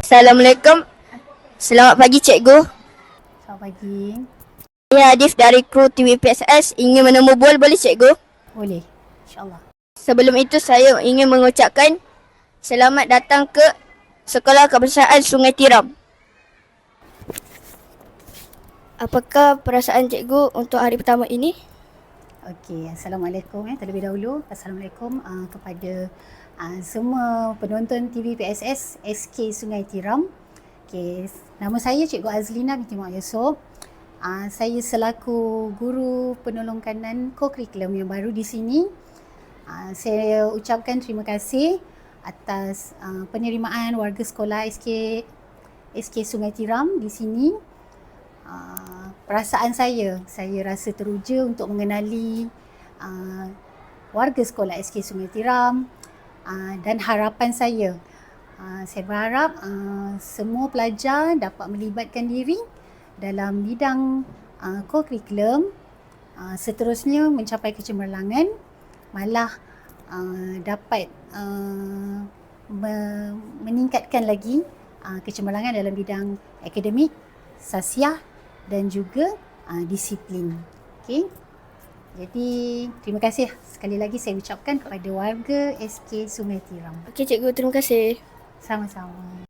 Assalamualaikum. Selamat pagi cikgu. Selamat pagi. Saya Adif dari kru TVPSS ingin menemu boleh cikgu? Boleh, insyaAllah. Sebelum itu saya ingin mengucapkan selamat datang ke Sekolah Kebangsaan Sungai Tiram. Apakah perasaan cikgu untuk hari pertama ini? Okey, Assalamualaikum terlebih dahulu. Assalamualaikum kepada semua penonton TV PSS SK Sungai Tiram. Okey, nama saya Cikgu Azlina binti Mak Yusof. Saya selaku guru penolong kanan co-curriculum yang baru di sini. Saya ucapkan terima kasih atas penerimaan warga sekolah SK Sungai Tiram di sini. Perasaan saya rasa teruja untuk mengenali warga sekolah SK Sungai Tiram dan harapan saya berharap semua pelajar dapat melibatkan diri dalam bidang co-curriculum, seterusnya mencapai kecemerlangan, malah dapat meningkatkan lagi kecemerlangan dalam bidang akademik, sasiah dan juga disiplin. Okey. Jadi terima kasih sekali lagi saya ucapkan kepada warga SK Sungai Tiram. Okey cikgu, terima kasih. Sama-sama.